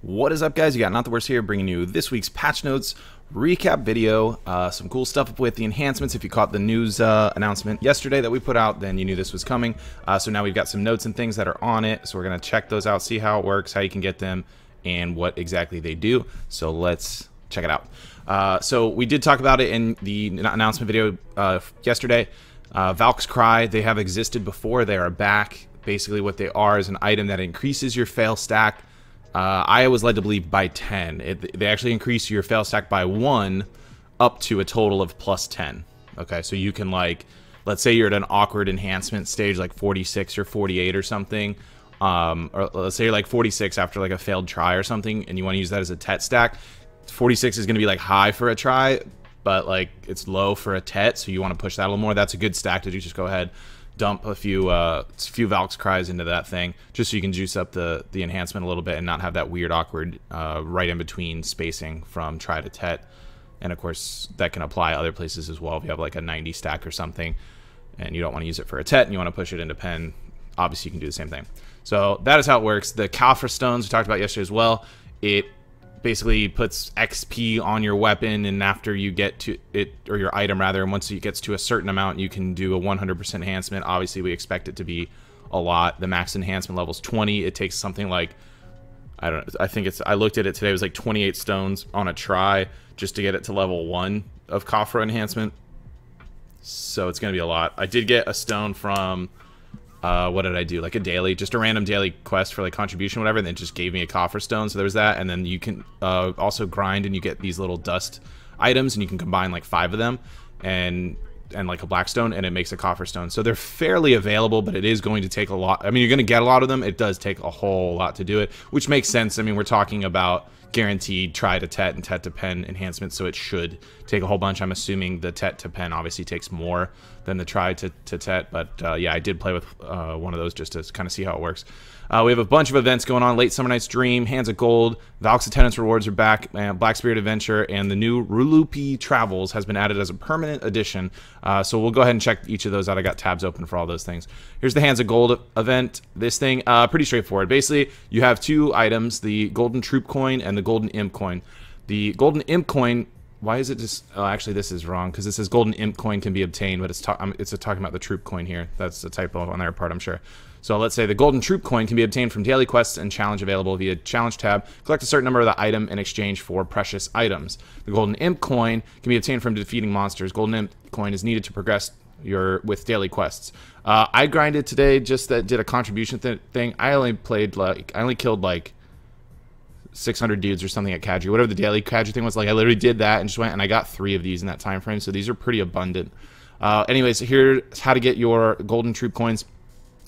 What is up, guys? You got Not the Worst here, bringing you this week's patch notes recap video. Some cool stuff with the enhancements. If you caught the news announcement yesterday that we put out, then you knew this was coming. So now we've got some notes and things that are on it. So we're going to check those out, see how it works, how you can get them, and what exactly they do. So let's check it out. So we did talk about it in the announcement video yesterday. Valks Cry, they have existed before. They are back. Basically what they are is an item that increases your fail stack. I was led to believe by 10. They actually increase your fail stack by 1 up to a total of plus 10. Okay, so you can, like, let's say you're at an awkward enhancement stage like 46 or 48 or something, or let's say you're like 46 after like a failed try or something, and you want to use that as a tet stack. 46 is going to be like high for a try, but like it's low for a tet, so you want to push that a little more. That's a good stack to do. Just go ahead, dump a few Valks Cries into that thing, just so you can juice up the enhancement a little bit and not have that weird awkward right in between spacing from try to tet. And of course that can apply other places as well. If you have like a 90 stack or something and you don't want to use it for a tet and you want to push it into pen, obviously you can do the same thing. So that is how it works. The Caphra stones we talked about yesterday as well. It basically puts XP on your weapon, and after you get to it, or your item rather, and once it gets to a certain amount, you can do a 100% enhancement. Obviously we expect it to be a lot. The max enhancement level is 20. It takes something like, I don't know, I think it's, I looked at it today, it was like 28 stones on a try just to get it to level 1 of Caphra enhancement. So it's gonna be a lot. I did get a stone from what did I do? Like a daily, just a random daily quest for like contribution, whatever, and then it just gave me a Caphra stone. So there was that, and then you can also grind, and you get these little dust items, and you can combine like 5 of them, and like a black stone, and it makes a Caphra stone. So they're fairly available, but it is going to take a lot. I mean, you're going to get a lot of them. It does take a whole lot to do it, which makes sense. I mean, we're talking about guaranteed try to tet and tet to pen enhancements, so it should take a whole bunch. I'm assuming the tet to pen obviously takes more than the try to tet, but yeah, I did play with one of those just to kind of see how it works. We have a bunch of events going on. Late Summer Night's Dream, Hands of Gold, Valks Attendance Rewards are back, Black Spirit Adventure, and the new Rulupi Travels has been added as a permanent addition. So we'll go ahead and check each of those out. I got tabs open for all those things. Here's the Hands of Gold event. This thing, pretty straightforward. Basically, you have 2 items, the Golden Troop Coin and the Golden Imp Coin. The Golden Imp Coin, why is it just, oh, actually this is wrong, because it says Golden Imp Coin can be obtained, but it's talking about the Troop Coin here. That's a typo on their part, I'm sure. So let's say the Golden Troop Coin can be obtained from daily quests and challenge available via challenge tab. Collect a certain number of the item in exchange for precious items. The Golden Imp Coin can be obtained from defeating monsters. Golden Imp Coin is needed to progress with daily quests. I grinded today, just that did a contribution thing. I only killed like 600 dudes or something at Kadri, whatever the daily Kadri thing was. Like, I literally did that and just went and I got 3 of these in that time frame, so these are pretty abundant. Anyways, here's how to get your Golden Troop Coins.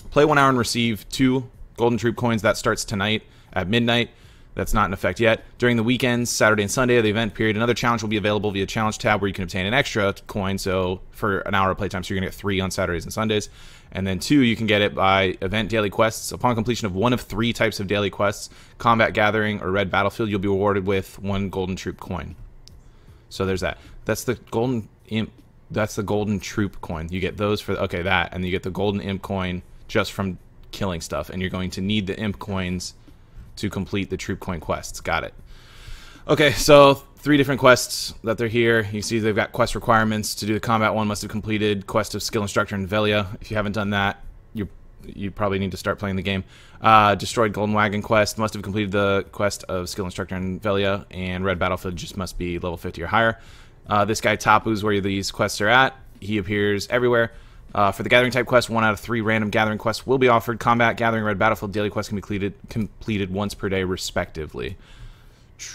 Play 1 hour and receive 2 Golden Troop Coins. That starts tonight at midnight. That's not in effect yet. During the weekends, Saturday and Sunday of the event period, another challenge will be available via challenge tab where you can obtain an extra coin, so for an hour of playtime, so you're going to get 3 on Saturdays and Sundays. And then 2, you can get it by event daily quests. Upon completion of 1 of 3 types of daily quests, Combat Gathering or Red Battlefield, you'll be rewarded with 1 Golden Troop Coin. So there's that. That's the Golden Imp. That's the Golden Troop Coin. You get those for, okay, that, and you get the Golden Imp Coin just from killing stuff, and you're going to need the Imp Coins to complete the Troop Coin quests. Got it. Okay, so 3 different quests that they're here. You see they've got quest requirements. To do the combat one, must have completed quest of skill instructor in Velia. If you haven't done that, you probably need to start playing the game. Destroyed Golden Wagon quest, must have completed the quest of skill instructor in Velia, and Red Battlefield just must be level 50 or higher. This guy Tapu's where these quests are at. He appears everywhere. For the Gathering type quest, 1 out of 3 random Gathering quests will be offered. Combat, Gathering, Red Battlefield daily quests can be completed once per day, respectively.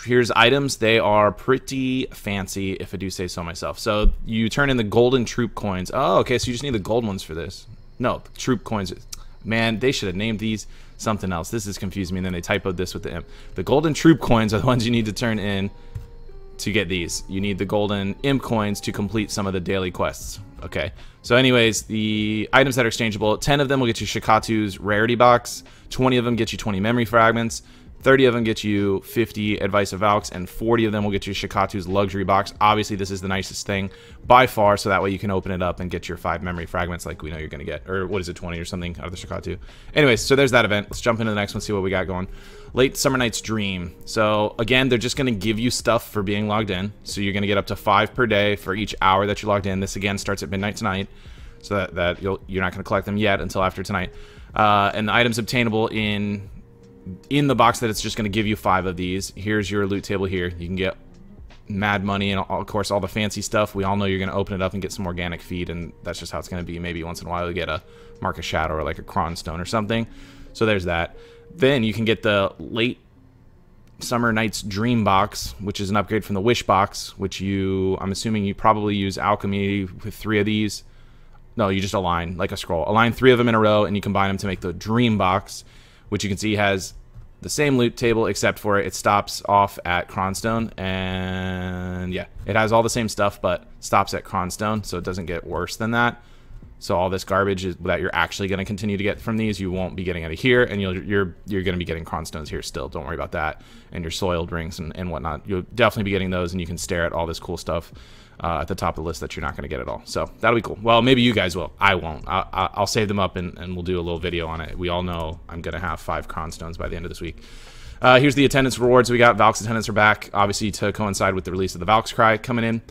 Here's items. They are pretty fancy, if I do say so myself. So you turn in the Golden Troop Coins. Oh, okay, so you just need the gold ones for this. No, Troop Coins. Man, they should have named these something else. This is confusing me, and then they typoed this with the Imp. The Golden Troop Coins are the ones you need to turn in to get these. You need the Golden Imp Coins to complete some of the daily quests. Okay, so anyways, the items that are exchangeable, 10 of them will get you Shikatu's Rarity Box, 20 of them get you 20 Memory Fragments, 30 of them get you 50 Advice of Valks, and 40 of them will get you Shikatu's luxury box. Obviously, this is the nicest thing by far, so that way you can open it up and get your 5 memory fragments like we know you're going to get. Or what is it, 20 or something out of the Shikatu. Anyways, so there's that event. Let's jump into the next one, see what we got going. Late Summer Night's Dream. So again, they're just going to give you stuff for being logged in. So you're going to get up to 5 per day for each hour that you're logged in. This again starts at midnight tonight, so that you're not going to collect them yet until after tonight. And the items obtainable in the box that it's just going to give you 5 of these. Here's your loot table here. You can get mad money and of course all the fancy stuff. We all know you're going to open it up and get some organic feed, and that's just how it's going to be. Maybe once in a while you get a Mark of Shadow or like a Cronstone or something. So there's that. Then you can get the Late Summer Night's Dream box, which is an upgrade from the Wish box, which I'm assuming you probably use alchemy with 3 of these. No, you just align like a scroll. Align 3 of them in a row and you combine them to make the Dream box, which you can see has the same loot table except for it stops off at Cronstone. And yeah, it has all the same stuff but stops at Cronstone, so it doesn't get worse than that. So all this garbage that you're actually going to continue to get from these, you won't be getting out of here, and you're going to be getting Cronstones here still. Don't worry about that. And your soiled rings and whatnot. You'll definitely be getting those, and you can stare at all this cool stuff at the top of the list that you're not going to get at all. So that'll be cool. Well, maybe you guys will. I won't. I'll save them up and we'll do a little video on it. We all know I'm going to have 5 Cronstones by the end of this week. Here's the attendance rewards we got. Valks attendants are back, obviously to coincide with the release of the Valks Cry coming in.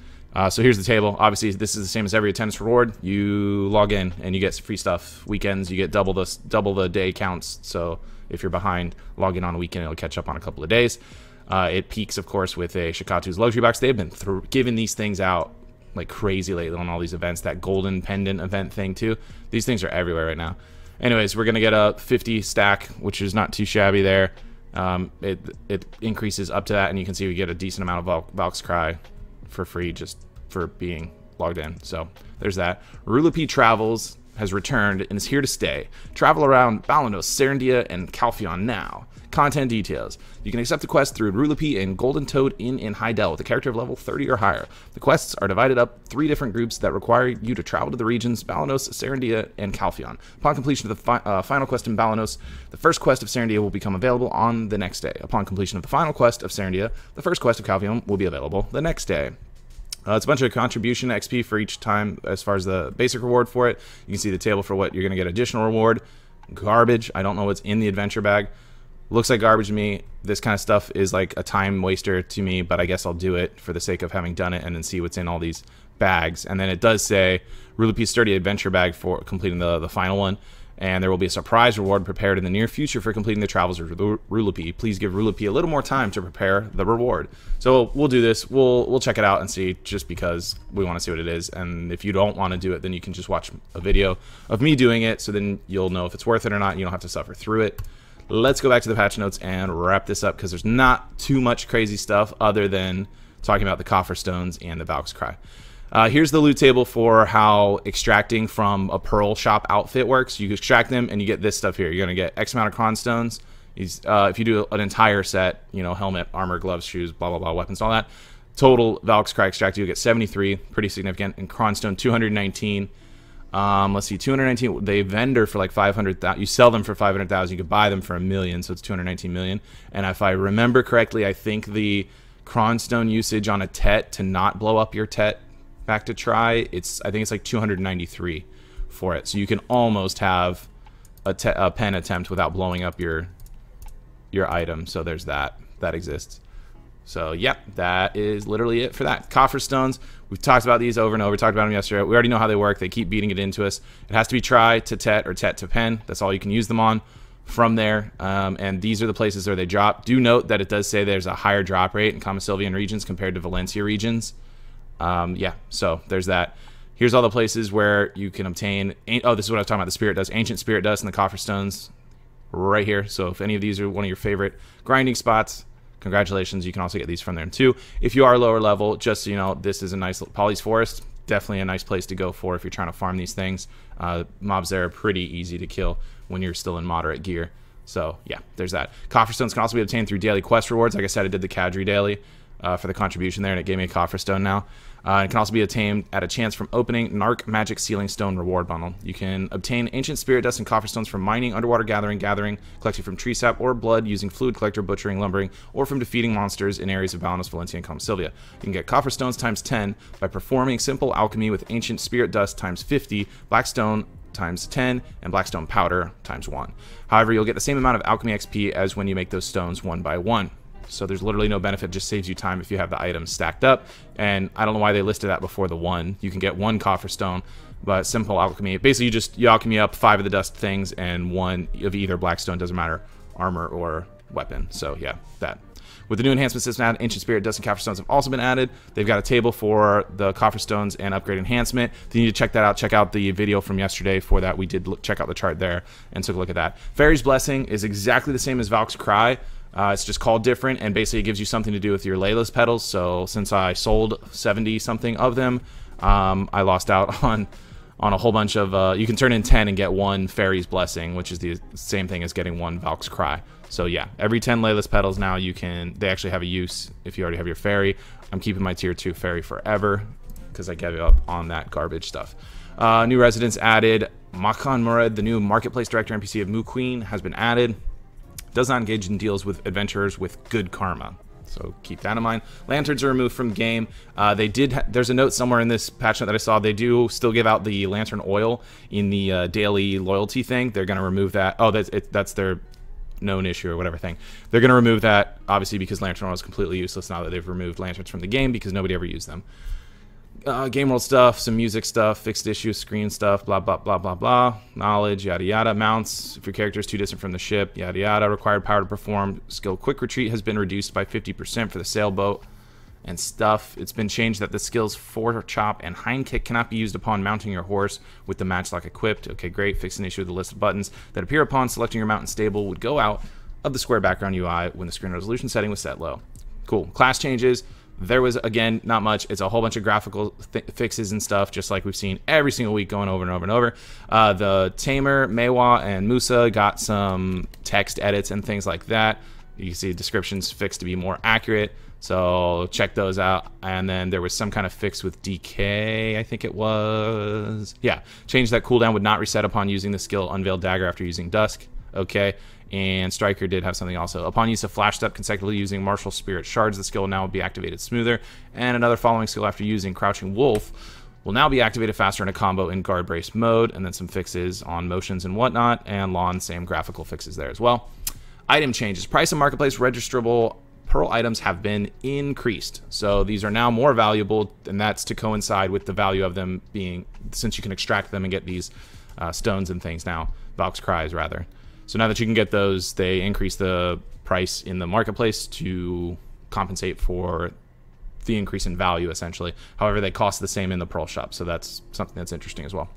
So here's the table. Obviously, this is the same as every attendance reward. You log in and you get free stuff. Weekends, you get double the day counts. So if you're behind, log in on a weekend, it'll catch up on a couple of days. It peaks, of course, with a Shikatu's luxury box. They've been giving these things out like crazy lately on all these events. That golden pendant event thing too. These things are everywhere right now. Anyways, we're gonna get a 50 stack, which is not too shabby there. It increases up to that, and you can see we get a decent amount of Valks Cry for free just for being logged in. So there's that. Rulupi Travels has returned and is here to stay. Travel around Balanos, Serendia, and Calphion now. Content details. You can accept the quest through Rulupi and Golden Toad Inn in Hydel with a character of level 30 or higher. The quests are divided up 3 different groups that require you to travel to the regions Balanos, Serendia, and Calphion. Upon completion of the final quest in Balanos, the first quest of Serendia will become available on the next day. Upon completion of the final quest of Serendia, the first quest of Calphion will be available the next day. It's a bunch of contribution XP for each time as far as the basic reward for it. You can see the table for what you're going to get additional reward. Garbage. I don't know what's in the adventure bag. Looks like garbage to me. This kind of stuff is like a time waster to me, but I guess I'll do it for the sake of having done it and then see what's in all these bags. And then it does say Rulupi Sturdy Adventure Bag for completing the final one. And there will be a surprise reward prepared in the near future for completing the travels of Rulupi. Please give Rulupi a little more time to prepare the reward. So we'll do this. We'll check it out and see, just because we want to see what it is. And if you don't want to do it, then you can just watch a video of me doing it. So then you'll know if it's worth it or not. You don't have to suffer through it. Let's go back to the patch notes and wrap this up, because there's not too much crazy stuff other than talking about the Caphra stones and the Valks Cry. Here's the loot table for how extracting from a pearl shop outfit works. You extract them and you get this stuff here. You're going to get X amount of Cron stones. If you do an entire set, you know, helmet, armor, gloves, shoes, blah, blah, blah, weapons, all that. Total Valks Cry extracted, you get 73, pretty significant. And Cron stone, 219. Let's see, 219. They vendor for like 500,000. You sell them for 500,000. You could buy them for $1 million, so it's 219 million. And if I remember correctly, I think the Cron stone usage on a Tet to not blow up your Tet back to try, I think it's like 293 for it. So you can almost have a pen attempt without blowing up your item. So there's that exists. So yep, that is literally it for that. Caphra stones, we've talked about these over and over. We talked about them yesterday. We already know how they work. They keep beating it into us. It has to be try to Tet or Tet to pen. That's all you can use them on from there. And these are the places where they drop. Do note that it does say there's a higher drop rate in Comasilvian regions compared to Valencia regions. Yeah, so there's that. Here's all the places where you can obtain, oh, this is what I was talking about, the Spirit Dust, Ancient Spirit Dust and the Caphra stones right here. So if any of these are one of your favorite grinding spots, congratulations, you can also get these from there too. If you are lower level, just so you know, this is a nice Polly's Forest, definitely a nice place to go for if you're trying to farm these things. Mobs there are pretty easy to kill when you're still in moderate gear. So yeah, there's that. Caphra stones can also be obtained through daily quest rewards. Like I said, I did the Kadri daily. for the contribution there, and it gave me a Caphra stone now. It can also be obtained at a chance from opening Narc Magic Sealing Stone reward bundle. You can obtain Ancient Spirit Dust and Caphra stones from mining, underwater gathering, collecting from tree sap or blood, using fluid collector, butchering, lumbering, or from defeating monsters in areas of Valenus, Valencia, and Comsylvia. You can get Caphra stones times 10 by performing simple alchemy with Ancient Spirit Dust times 50, Blackstone times 10, and Blackstone Powder times 1. However, you'll get the same amount of alchemy XP as when you make those stones one by one. So there's literally no benefit, just saves you time if you have the items stacked up. And I don't know why they listed that before the 1. You can get 1 Caphra stone, but simple alchemy. Basically, you alchemy up 5 of the dust things and 1 of either Blackstone, doesn't matter, armor or weapon. So yeah, that. With the new enhancement system added, Ancient Spirit Dust and Caphra stones have also been added. They've got a table for the Caphra stones and upgrade enhancement. If you need to check that out, check out the video from yesterday for that. We did check out the chart there and took a look at that. Fairy's Blessing is exactly the same as Valks Cry. It's just called different, and basically it gives you something to do with your Layla's petals. So since I sold 70 something of them, I lost out on a whole bunch of, you can turn in 10 and get 1 Fairy's Blessing, which is the same thing as getting 1 Valks Cry. So yeah, every 10 Layla's petals now they actually have a use if you already have your Fairy. I'm keeping my tier 2 Fairy forever because I gave up on that garbage stuff. New residents added. Makan Murad, the new marketplace director NPC of Moo Queen, has been added. Does not engage in deals with adventurers with good karma. So keep that in mind. Lanterns are removed from the game. There's a note somewhere in this patch note that I saw. They do still give out the lantern oil in the daily loyalty thing. They're going to remove that. Oh, that's their known issue or whatever thing. They're going to remove that, obviously, because lantern oil is completely useless now that they've removed lanterns from the game because nobody ever used them. Game world stuff, some music stuff, fixed issue, screen stuff, blah, blah, blah, blah, blah. Knowledge, yada, yada. Mounts, if your character is too distant from the ship, yada, yada. Required power to perform. Skill Quick Retreat has been reduced by 50% for the sailboat and stuff. It's been changed that the skills Fore Chop and Hind Kick cannot be used upon mounting your horse with the matchlock equipped. Okay, great. Fixed an issue with the list of buttons that appear upon selecting your mountain stable would go out of the square background UI when the screen resolution setting was set low. Cool. Class changes. There was, again, not much. It's a whole bunch of graphical fixes and stuff, just like we've seen every single week going over and over and over. The Tamer, Mewa, and Musa got some text edits and things like that. You can see descriptions fixed to be more accurate, so check those out. And then there was some kind of fix with DK, I think it was. Yeah, change that cooldown would not reset upon using the skill Unveiled Dagger after using Dusk. Okay. And Striker did have something also. Upon use of Flash Step consecutively using Martial Spirit Shards, the skill will now be activated smoother. And another following skill after using Crouching Wolf will now be activated faster in a combo in Guard Brace mode. And then some fixes on motions and whatnot. And Lawn, same graphical fixes there as well. Item changes. Price of Marketplace registrable Pearl items have been increased. So these are now more valuable, and that's to coincide with the value of them being, since you can extract them and get these stones and things now. Valks Cries, rather. So now that you can get those, they increase the price in the marketplace to compensate for the increase in value, essentially. However, they cost the same in the Pearl shop, so that's something that's interesting as well.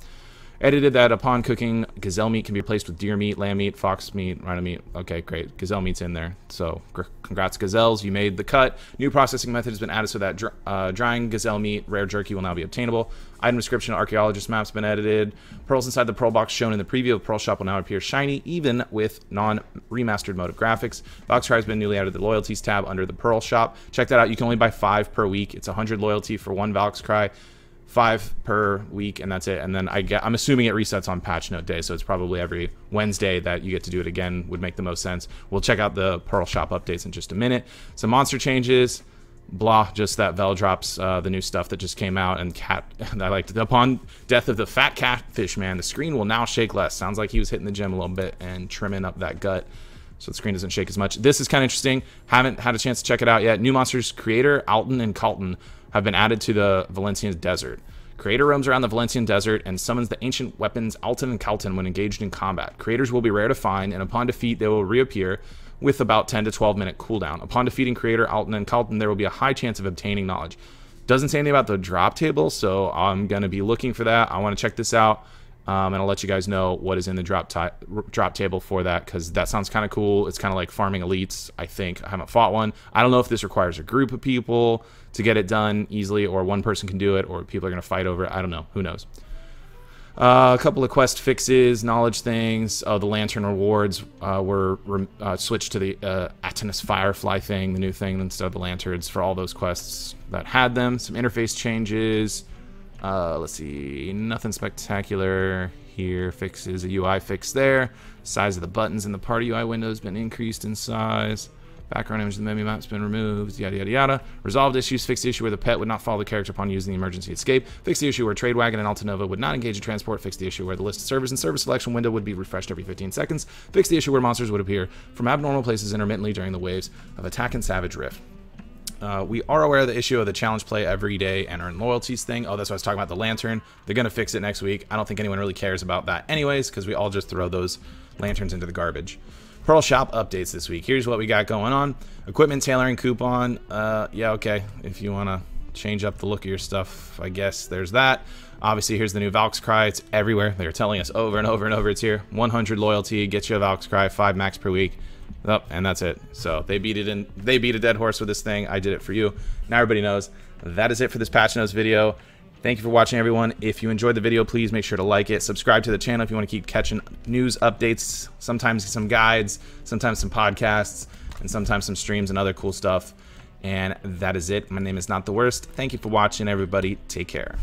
Edited that upon cooking, gazelle meat can be replaced with deer meat, lamb meat, fox meat, rhino meat. Okay, great. Gazelle meat's in there. So congrats, gazelles. You made the cut. New processing method has been added so that drying gazelle meat, rare jerky will now be obtainable. Item description, archaeologist map's been edited. Pearls inside the Pearl box shown in the preview of Pearl shop will now appear shiny, even with non-remastered mode of graphics. Valks Cry has been newly added to the loyalties tab under the Pearl shop. Check that out. You can only buy 5 per week. It's 100 loyalty for 1 Valks Cry. 5 per week, and that's it. And then I'm assuming it resets on patch note day, so it's probably every Wednesday that you get to do it again would make the most sense. We'll check out the Pearl shop updates in just a minute. Some monster changes, blah, just that Vel drops the new stuff that just came out, and I liked it. Upon death of the fat catfish man, the screen will now shake less. Sounds like he was hitting the gym a little bit and trimming up that gut, so the screen doesn't shake as much. This is kind of interesting. Haven't had a chance to check it out yet. New monsters, Creator, Alton, and Calton, have been added to the Valencian Desert. Creator roams around the Valencian Desert and summons the ancient weapons Alton and Calton when engaged in combat. Creators will be rare to find, and upon defeat, they will reappear with about 10 to 12 minute cooldown. Upon defeating Creator, Alton, and Calton, there will be a high chance of obtaining knowledge. Doesn't say anything about the drop table, so I'm going to be looking for that. I want to check this out, and I'll let you guys know what is in the drop table for that, because that sounds kind of cool. It's kind of like farming elites, I think. I haven't fought one. I don't know if this requires a group of people to get it done easily, or one person can do it, or people are going to fight over it. I don't know. Who knows? A couple of quest fixes, knowledge things. The lantern rewards were switched to the Atenus Firefly thing, the new thing, instead of the lanterns for all those quests that had them. Some interface changes. Let's see, nothing spectacular here. Fixes, a UI fix there. Size of the buttons in the party UI window has been increased in size. Background image of the menu map's been removed, yada yada yada. Resolved issues, fixed the issue where the pet would not follow the character upon using the emergency escape. Fixed the issue where Trade Wagon and Altanova would not engage in transport. Fixed the issue where the list of servers and server selection window would be refreshed every 15 seconds. Fixed the issue where monsters would appear from abnormal places intermittently during the waves of attack and Savage Rift. We are aware of the issue of the challenge play every day and earn loyalties thing. Oh, that's what I was talking about, the lantern. They're going to fix it next week. I don't think anyone really cares about that anyways, because we all just throw those lanterns into the garbage. Pearl Shop updates this week. Here's what we got going on. Equipment tailoring coupon. Yeah, okay. If you want to change up the look of your stuff, I guess there's that. Obviously, here's the new Valks Cry. It's everywhere. They're telling us over and over and over it's here. 100 loyalty, gets you a Valks Cry, 5 max per week. Oh, and that's it. So they beat a dead horse with this thing. I did it for you. Now everybody knows. That is it for this patch notes video. Thank you for watching, everyone. If you enjoyed the video, please make sure to like it. Subscribe to the channel if you want to keep catching news updates, sometimes some guides, sometimes some podcasts, and sometimes some streams and other cool stuff. And that is it. My name is Not the Worst. Thank you for watching, everybody. Take care.